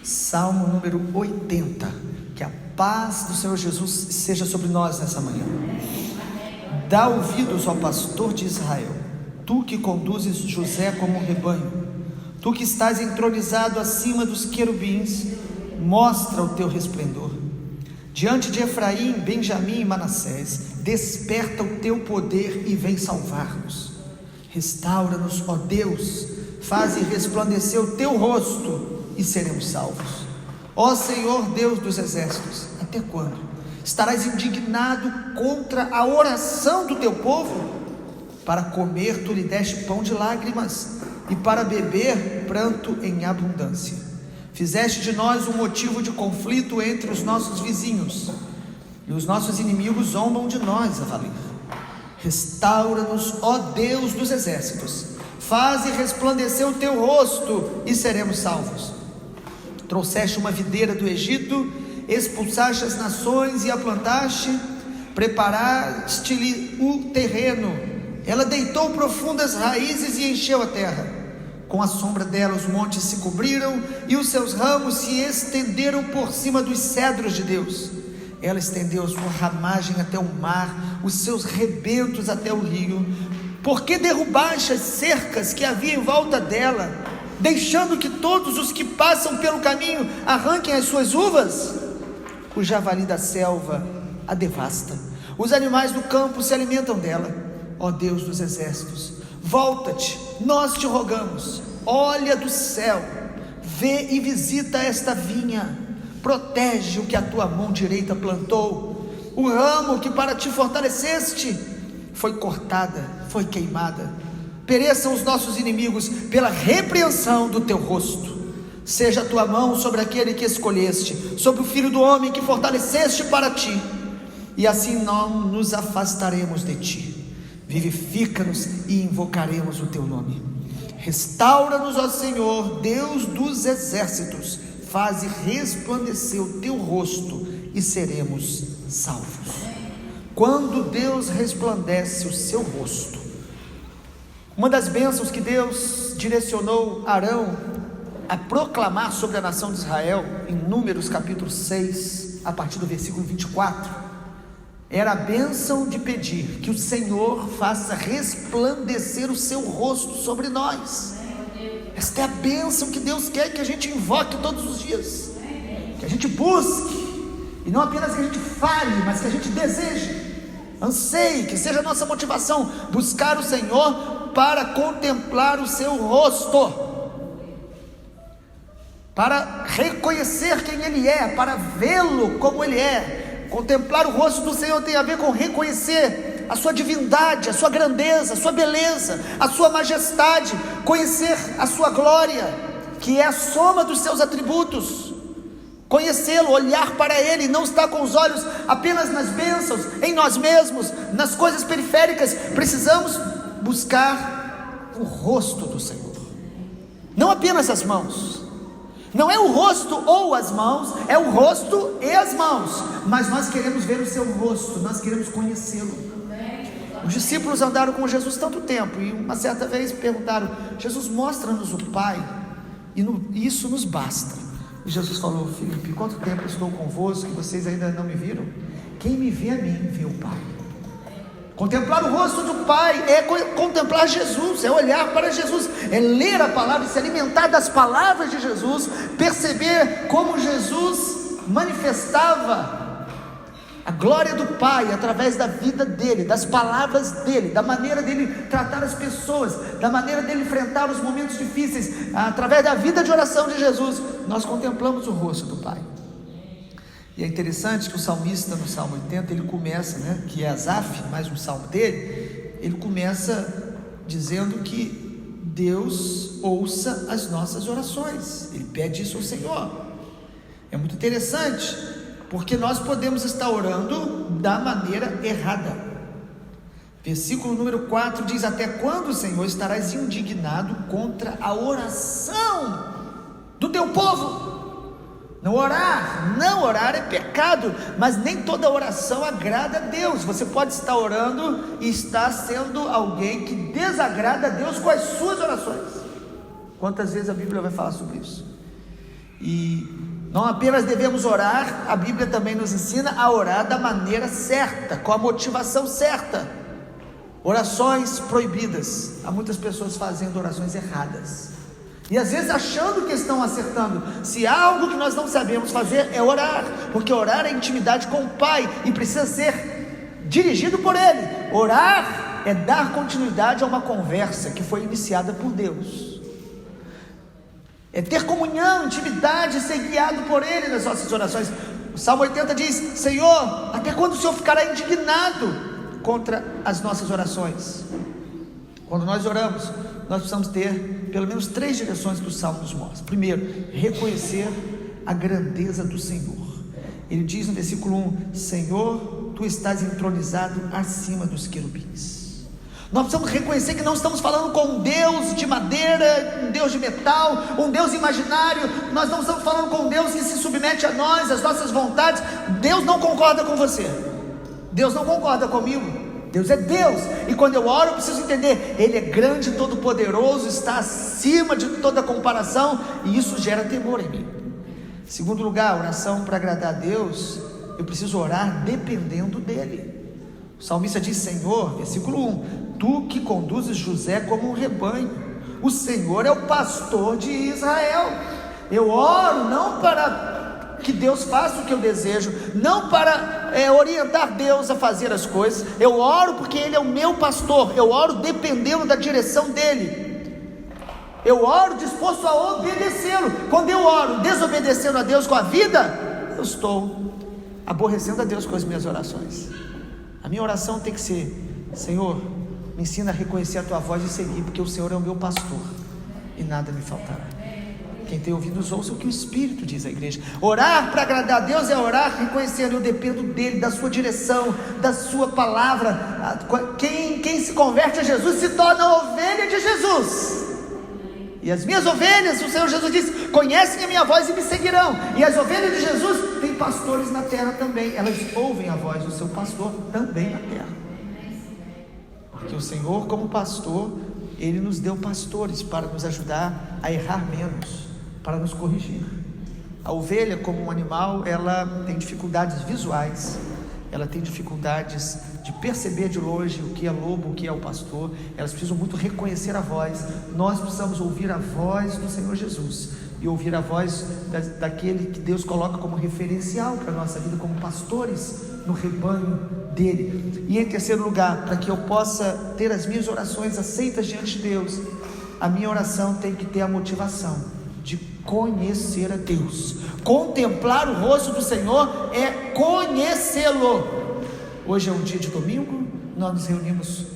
Salmo número 80. Que a paz do Senhor Jesus seja sobre nós nessa manhã. Dá ouvidos ao pastor de Israel, tu que conduzes José como um rebanho, tu que estás entronizado acima dos querubins, mostra o teu resplendor. Diante de Efraim, Benjamim e Manassés, desperta o teu poder e vem salvar-nos. Restaura-nos, ó Deus, faze resplandecer o teu rosto e seremos salvos. Ó Senhor Deus dos exércitos, até quando estarás indignado contra a oração do teu povo? Para comer tu lhe deste pão de lágrimas, e para beber pranto em abundância. Fizeste de nós um motivo de conflito entre os nossos vizinhos, e os nossos inimigos zombam de nós a valer. Restaura-nos, ó Deus dos exércitos, faze resplandecer o teu rosto e seremos salvos. Trouxeste uma videira do Egito, expulsaste as nações e a plantaste, preparaste-lhe o terreno, ela deitou profundas raízes e encheu a terra. Com a sombra dela os montes se cobriram e os seus ramos se estenderam por cima dos cedros de Deus. Ela estendeu a sua ramagem até o mar, os seus rebentos até o rio. Por que derrubaste as cercas que havia em volta dela, deixando que todos os que passam pelo caminho arranquem as suas uvas? O javali da selva a devasta, os animais do campo se alimentam dela. Ó Deus dos exércitos, volta-te, nós te rogamos, olha do céu, vê e visita esta vinha, protege o que a tua mão direita plantou. O ramo que para ti fortaleceste foi cortada, foi queimada. Pereçam os nossos inimigos pela repreensão do teu rosto. Seja a tua mão sobre aquele que escolheste, sobre o filho do homem que fortaleceste para ti, e assim não nos afastaremos de ti. Vivifica-nos e invocaremos o teu nome. Restaura-nos, ó Senhor, Deus dos exércitos, faze resplandecer o teu rosto e seremos salvos. Quando Deus resplandece o seu rosto, uma das bênçãos que Deus direcionou Arão a proclamar sobre a nação de Israel, em Números capítulo 6, a partir do versículo 24, era a bênção de pedir que o Senhor faça resplandecer o seu rosto sobre nós. Esta é a bênção que Deus quer que a gente invoque todos os dias, que a gente busque, e não apenas que a gente fale, mas que a gente deseje, anseie, que seja a nossa motivação, buscar o Senhor para contemplar o seu rosto, para reconhecer quem Ele é, para vê-lo como Ele é. Contemplar o rosto do Senhor tem a ver com reconhecer a sua divindade, a sua grandeza, a sua beleza, a sua majestade, conhecer a sua glória, que é a soma dos seus atributos, conhecê-lo, olhar para Ele, não estar com os olhos apenas nas bênçãos, em nós mesmos, nas coisas periféricas. Precisamos buscar o rosto do Senhor, não apenas as mãos. Não é o rosto ou as mãos, é o rosto e as mãos, mas nós queremos ver o seu rosto, nós queremos conhecê-lo. Os discípulos andaram com Jesus tanto tempo, e uma certa vez perguntaram: Jesus, mostra-nos o Pai, e isso nos basta. E Jesus falou: Filipe, quanto tempo estou convosco, que vocês ainda não me viram? Quem me vê a mim, vê o Pai. Contemplar o rosto do Pai é contemplar Jesus, é olhar para Jesus, é ler a palavra, se alimentar das palavras de Jesus, perceber como Jesus manifestava a glória do Pai através da vida dele, das palavras dele, da maneira dele tratar as pessoas, da maneira dele enfrentar os momentos difíceis. Através da vida de oração de Jesus, nós contemplamos o rosto do Pai. E é interessante que o salmista, no Salmo 80, ele começa, que é Asaf, mais um salmo dele, ele começa dizendo que Deus ouça as nossas orações. Ele pede isso ao Senhor. É muito interessante, porque nós podemos estar orando da maneira errada. Versículo número 4 diz: até quando, Senhor, estarás indignado contra a oração do teu povo? Não orar é pecado, mas nem toda oração agrada a Deus. Você pode estar orando e estar sendo alguém que desagrada a Deus com as suas orações. Quantas vezes a Bíblia vai falar sobre isso? E Não apenas devemos orar, a Bíblia também nos ensina a orar da maneira certa, com a motivação certa. Orações proibidas. Há muitas pessoas fazendo orações erradas, e às vezes achando que estão acertando. Se há algo que nós não sabemos fazer, é orar, porque orar é intimidade com o Pai, e precisa ser dirigido por Ele. Orar é dar continuidade a uma conversa que foi iniciada por Deus, é ter comunhão, intimidade, ser guiado por Ele nas nossas orações. O Salmo 80 diz: Senhor, até quando o Senhor ficará indignado contra as nossas orações? Quando nós oramos, nós precisamos ter pelo menos 3 direções que o Salmo nos mostra. Primeiro, reconhecer a grandeza do Senhor. Ele diz no versículo 1: Senhor, Tu estás entronizado acima dos querubins. Nós precisamos reconhecer que não estamos falando com um Deus de madeira, um Deus de metal, um Deus imaginário. Nós não estamos falando com um Deus que se submete a nós, às nossas vontades. Deus não concorda com você, Deus não concorda comigo. Deus é Deus, e quando eu oro eu preciso entender, Ele é grande, todo poderoso, está acima de toda comparação, e isso gera temor em mim. Segundo lugar, oração para agradar a Deus, eu preciso orar dependendo dEle. O salmista diz: Senhor, versículo 1, Tu que conduzes José como um rebanho, o Senhor é o pastor de Israel. Eu oro não para que Deus faça o que eu desejo, não para orientar Deus a fazer as coisas. Eu oro porque Ele é o meu pastor. Eu oro dependendo da direção dEle. Eu oro disposto a obedecê-lo. Quando eu oro desobedecendo a Deus com a vida, eu estou aborrecendo a Deus com as minhas orações. A minha oração tem que ser: Senhor, me ensina a reconhecer a Tua voz e seguir, porque o Senhor é o meu pastor e nada me faltará. Quem tem ouvidos ouça o que o Espírito diz à igreja. Orar para agradar a Deus é orar reconhecendo: eu dependo dEle, da Sua direção, da Sua palavra. Quem se converte a Jesus se torna ovelha de Jesus. E as minhas ovelhas, o Senhor Jesus disse, conhecem a minha voz e me seguirão. E as ovelhas de Jesus têm pastores na terra também. Elas ouvem a voz do seu pastor também na terra. Porque o Senhor, como pastor, Ele nos deu pastores para nos ajudar a errar menos, para nos corrigir. A ovelha, como um animal, ela tem dificuldades visuais, ela tem dificuldades de perceber de longe o que é lobo, o que é o pastor. Elas precisam muito reconhecer a voz. Nós precisamos ouvir a voz do Senhor Jesus e ouvir a voz daquele que Deus coloca como referencial para a nossa vida, como pastores no rebanho dele. E em terceiro lugar, para que eu possa ter as minhas orações aceitas diante de Deus, a minha oração tem que ter a motivação de conhecer a Deus. Contemplar o rosto do Senhor é conhecê-lo. Hoje é um dia de domingo, nós nos reunimos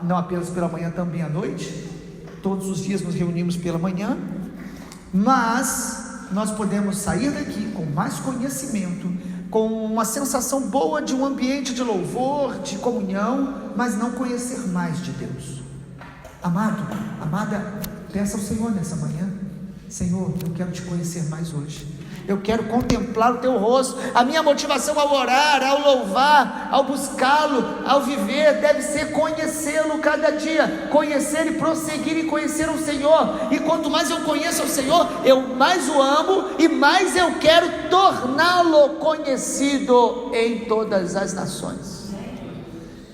não apenas pela manhã, também à noite. Todos os dias nos reunimos pela manhã, mas nós podemos sair daqui com mais conhecimento, com uma sensação boa de um ambiente de louvor, de comunhão, mas não conhecer mais de Deus. Amado, amada, peça ao Senhor nessa manhã: Senhor, eu quero te conhecer mais hoje. Eu quero contemplar o teu rosto. A minha motivação ao orar, ao louvar, ao buscá-lo, ao viver, deve ser conhecê-lo cada dia. Conhecer e prosseguir em conhecer o Senhor. E quanto mais eu conheço o Senhor, eu mais o amo e mais eu quero torná-lo conhecido em todas as nações.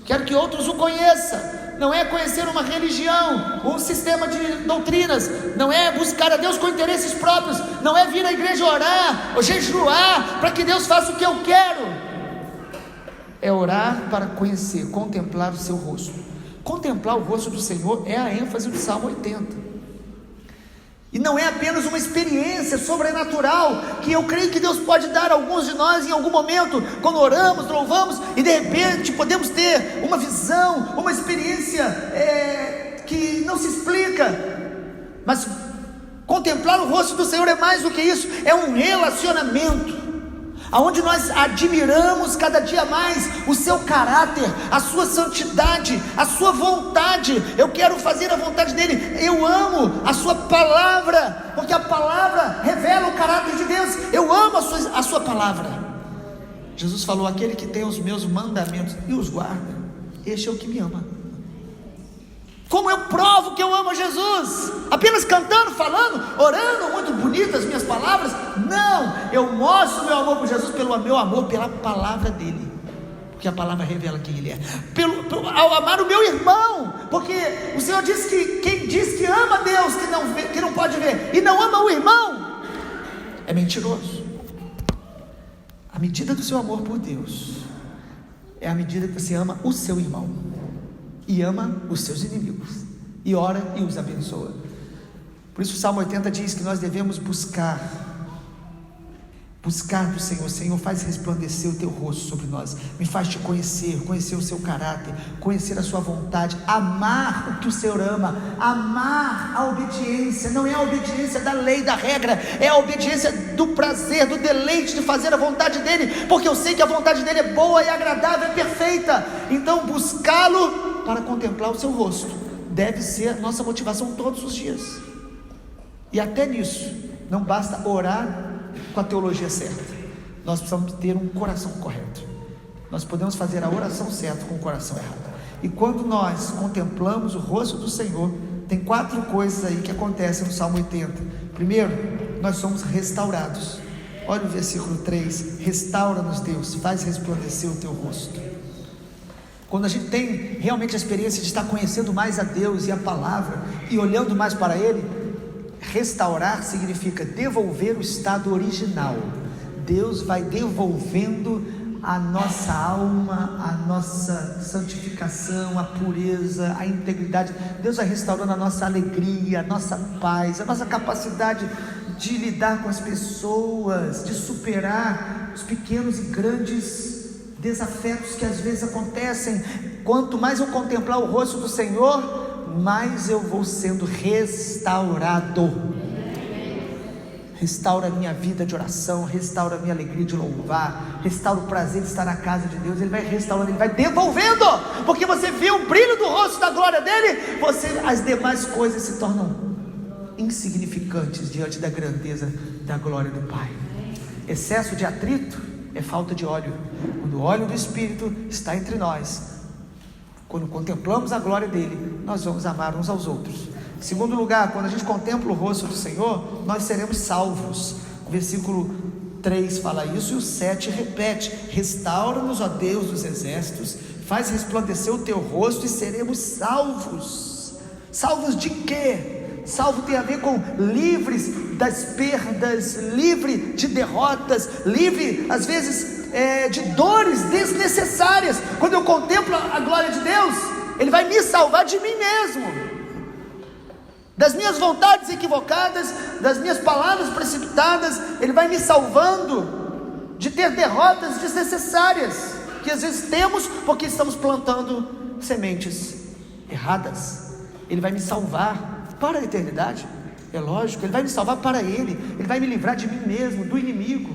Quero que outros o conheçam. Não é conhecer uma religião, um sistema de doutrinas, não é buscar a Deus com interesses próprios, não é vir à igreja orar ou jejuar para que Deus faça o que eu quero. É orar para conhecer, contemplar o seu rosto. Contemplar o rosto do Senhor é a ênfase do Salmo 80. E não é apenas uma experiência sobrenatural que eu creio que Deus pode dar a alguns de nós em algum momento, quando oramos, louvamos, e de repente podemos ter uma visão, uma experiência que não se explica. Mas contemplar o rosto do Senhor é mais do que isso, é um relacionamento, aonde nós admiramos cada dia mais o seu caráter, a sua santidade, a sua vontade. Eu quero fazer a vontade dele. Eu amo a sua palavra, porque a palavra revela o caráter de Deus. Eu amo a sua palavra. Jesus falou: aquele que tem os meus mandamentos e os guarda, este é o que me ama. Como eu provo que eu amo a Jesus? Apenas cantando, falando, orando, muito bonitas as minhas palavras? Não, eu mostro meu amor por Jesus pelo meu amor pela palavra dele, porque a palavra revela quem ele é. Ao amar o meu irmão, porque o Senhor diz que quem diz que ama Deus, que não pode ver, e não ama o irmão, é mentiroso. A medida do seu amor por Deus é a medida que você ama o seu irmão e ama os seus inimigos, e ora e os abençoa. Por isso o Salmo 80 diz que nós devemos buscar do Senhor. Senhor, faz resplandecer o teu rosto sobre nós, me faz te conhecer o seu caráter, conhecer a sua vontade, amar o que o Senhor ama, amar a obediência. Não é a obediência da lei, da regra, é a obediência do prazer, do deleite de fazer a vontade dele, porque eu sei que a vontade dele é boa, é agradável, é perfeita. Então buscá-lo para contemplar o seu rosto deve ser a nossa motivação todos os dias. E até nisso não basta orar com a teologia certa, nós precisamos ter um coração correto. Nós podemos fazer a oração certa com o coração errado. E quando nós contemplamos o rosto do Senhor, tem 4 coisas aí que acontecem no Salmo 80. Primeiro, nós somos restaurados. Olha o versículo 3: restaura-nos, Deus, faz resplandecer o teu rosto. Quando a gente tem realmente a experiência de estar conhecendo mais a Deus e a palavra, e olhando mais para Ele, restaurar significa devolver o estado original. Deus vai devolvendo a nossa alma, a nossa santificação, a pureza, a integridade. Deus vai restaurando a nossa alegria, a nossa paz, a nossa capacidade de lidar com as pessoas, de superar os pequenos e grandes desafetos que às vezes acontecem. Quanto mais eu contemplar o rosto do Senhor, mais eu vou sendo restaurado. Restaura a minha vida de oração, restaura a minha alegria de louvar, restaura o prazer de estar na casa de Deus. Ele vai restaurando, Ele vai devolvendo, porque você viu o brilho do rosto da glória dele, as demais coisas se tornam insignificantes diante da grandeza da glória do Pai. Excesso de atrito é falta de óleo. Quando o óleo do Espírito está entre nós, quando contemplamos a glória dele, nós vamos amar uns aos outros. Em segundo lugar, quando a gente contempla o rosto do Senhor, nós seremos salvos. O versículo 3 fala isso, e o 7 repete: restaura-nos, ó Deus dos exércitos, faz resplandecer o teu rosto e seremos salvos. Salvos de quê? Salvo tem a ver com livres das perdas, livre de derrotas, livre às vezes de dores desnecessárias. Quando eu contemplo a glória de Deus, Ele vai me salvar de mim mesmo, das minhas vontades equivocadas, das minhas palavras precipitadas. Ele vai me salvando de ter derrotas desnecessárias, que às vezes temos porque estamos plantando sementes erradas. Ele vai me salvar para a eternidade, é lógico. Ele vai me salvar para Ele. Ele vai me livrar de mim mesmo, do inimigo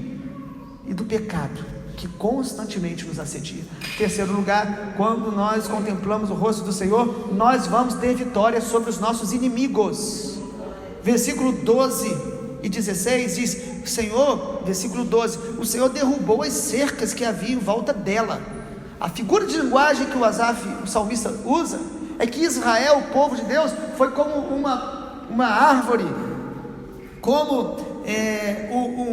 e do pecado que constantemente nos assedia. Terceiro lugar, quando nós contemplamos o rosto do Senhor, nós vamos ter vitória sobre os nossos inimigos. Versículo 12 e 16 diz: Senhor, versículo 12, o Senhor derrubou as cercas que havia em volta dela. A figura de linguagem que o salmista usa é que Israel, o povo de Deus, foi como uma árvore, como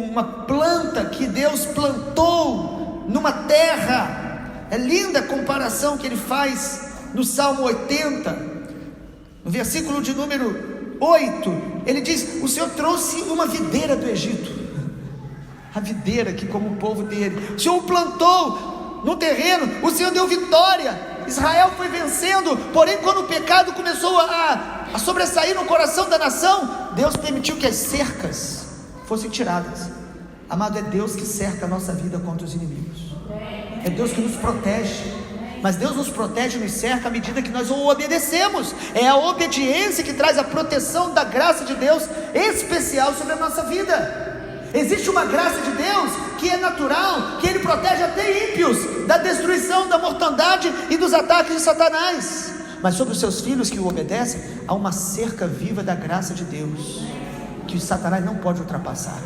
uma planta que Deus plantou numa terra. É linda a comparação que ele faz no Salmo 80, no versículo de número 8, ele diz: o Senhor trouxe uma videira do Egito, a videira que como o povo dele, o Senhor plantou no terreno, o Senhor deu vitória. Israel foi vencendo, porém quando o pecado começou a sobressair no coração da nação, Deus permitiu que as cercas fossem tiradas. Amado, é Deus que cerca a nossa vida contra os inimigos, é Deus que nos protege, mas Deus nos protege e nos cerca à medida que nós o obedecemos. É a obediência que traz a proteção da graça de Deus especial sobre a nossa vida. Existe uma graça de Deus que é natural, que Ele protege até ímpios da destruição, da mortandade e dos ataques de Satanás. Mas sobre os seus filhos que o obedecem, há uma cerca viva da graça de Deus, que Satanás não pode ultrapassar.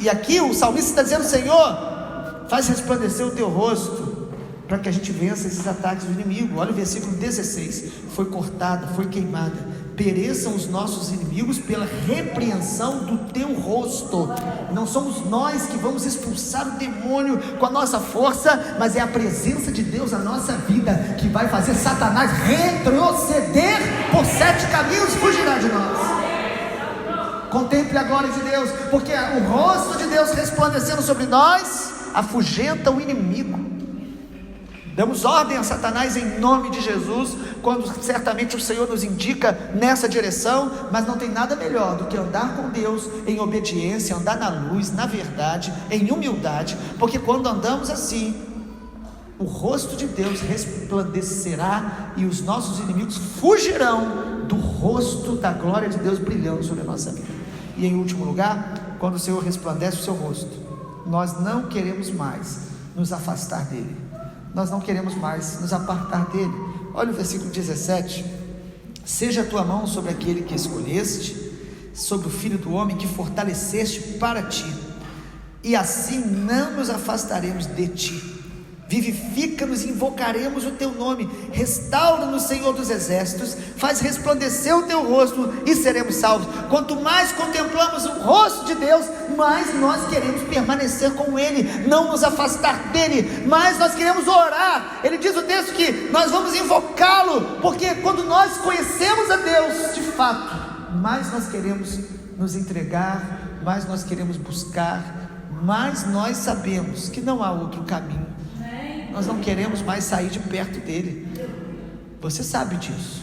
E aqui o salmista está dizendo: Senhor, faz resplandecer o teu rosto, para que a gente vença esses ataques do inimigo. Olha o versículo 16: foi cortada, foi queimada, pereçam os nossos inimigos pela repreensão do teu rosto. Não somos nós que vamos expulsar o demônio com a nossa força, mas é a presença de Deus na nossa vida que vai fazer Satanás retroceder por 7 caminhos, fugirá de nós. Contemple a glória de Deus, porque o rosto de Deus resplandecendo sobre nós afugenta o inimigo. Damos ordem a Satanás em nome de Jesus, quando certamente o Senhor nos indica nessa direção, mas não tem nada melhor do que andar com Deus em obediência, andar na luz, na verdade, em humildade, porque quando andamos assim, o rosto de Deus resplandecerá e os nossos inimigos fugirão do rosto da glória de Deus brilhando sobre a nossa vida. E em último lugar, quando o Senhor resplandece o seu rosto, nós não queremos mais nos afastar dele, nós não queremos mais nos apartar dele. Olha o versículo 17: seja a tua mão sobre aquele que escolheste, sobre o filho do homem que fortaleceste para ti, e assim não nos afastaremos de ti. Vivifica-nos e invocaremos o teu nome. Restaura-nos, Senhor dos exércitos, faz resplandecer o teu rosto e seremos salvos. Quanto mais contemplamos o rosto de Deus, mais nós queremos permanecer com ele, não nos afastar dele, mais nós queremos orar. Ele diz o texto que nós vamos invocá-lo, porque quando nós conhecemos a Deus de fato, mais nós queremos nos entregar, mais nós queremos buscar, mais nós sabemos que não há outro caminho. Nós não queremos mais sair de perto dele. Você sabe disso,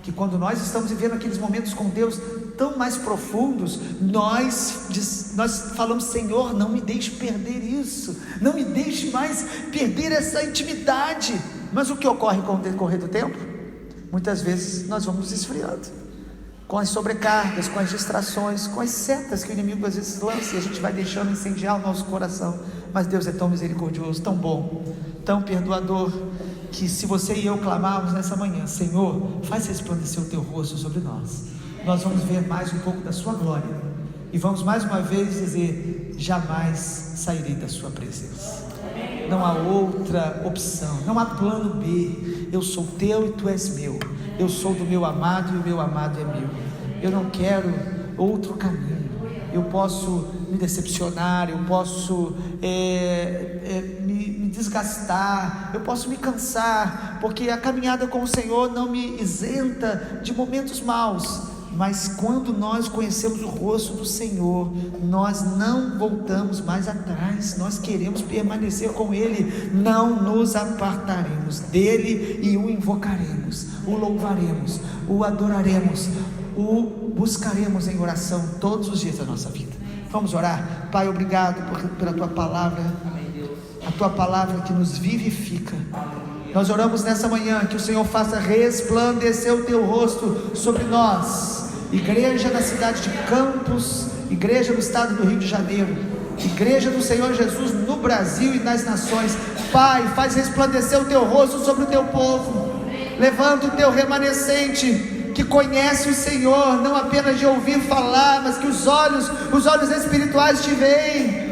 que quando nós estamos vivendo aqueles momentos com Deus tão mais profundos, nós falamos: Senhor, não me deixe perder isso, não me deixe mais perder essa intimidade. Mas o que ocorre com o decorrer do tempo? Muitas vezes nós vamos esfriando, com as sobrecargas, com as distrações, com as setas que o inimigo às vezes lança, e a gente vai deixando incendiar o nosso coração. Mas Deus é tão misericordioso, tão bom, tão perdoador, que se você e eu clamarmos nessa manhã: Senhor, faz resplandecer o teu rosto sobre nós, nós vamos ver mais um pouco da sua glória, e vamos mais uma vez dizer: jamais sairei da sua presença. Não há outra opção, não há plano B. Eu sou teu e tu és meu, eu sou do meu amado e o meu amado é meu. Eu não quero outro caminho. Eu posso me decepcionar, eu posso me desgastar, eu posso me cansar, porque a caminhada com o Senhor não me isenta de momentos maus, mas quando nós conhecemos o rosto do Senhor, nós não voltamos mais atrás, nós queremos permanecer com Ele, não nos apartaremos dele e o invocaremos, o louvaremos, o adoraremos, o buscaremos em oração todos os dias da nossa vida. Vamos orar. Pai, obrigado pela tua palavra, a tua palavra que nos vivifica. Nós oramos nessa manhã que o Senhor faça resplandecer o teu rosto sobre nós, igreja da cidade de Campos, igreja do estado do Rio de Janeiro, igreja do Senhor Jesus no Brasil e nas nações. Pai, faz resplandecer o teu rosto sobre o teu povo, levanta o teu remanescente que conhece o Senhor, não apenas de ouvir falar, mas que os olhos espirituais te veem.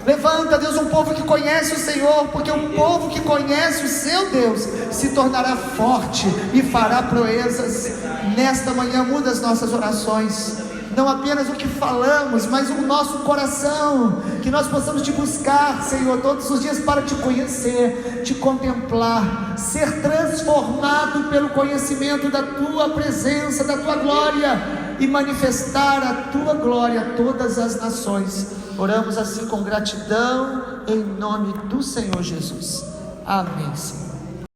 Levanta, Deus, um povo que conhece o Senhor, porque um povo que conhece o seu Deus se tornará forte e fará proezas. Nesta manhã muda as nossas orações, não apenas o que falamos, mas o nosso coração, que nós possamos te buscar, Senhor, todos os dias para te conhecer, te contemplar, ser transformado pelo conhecimento da tua presença, da tua glória, e manifestar a tua glória a todas as nações. Oramos assim com gratidão, em nome do Senhor Jesus. Amém, Senhor.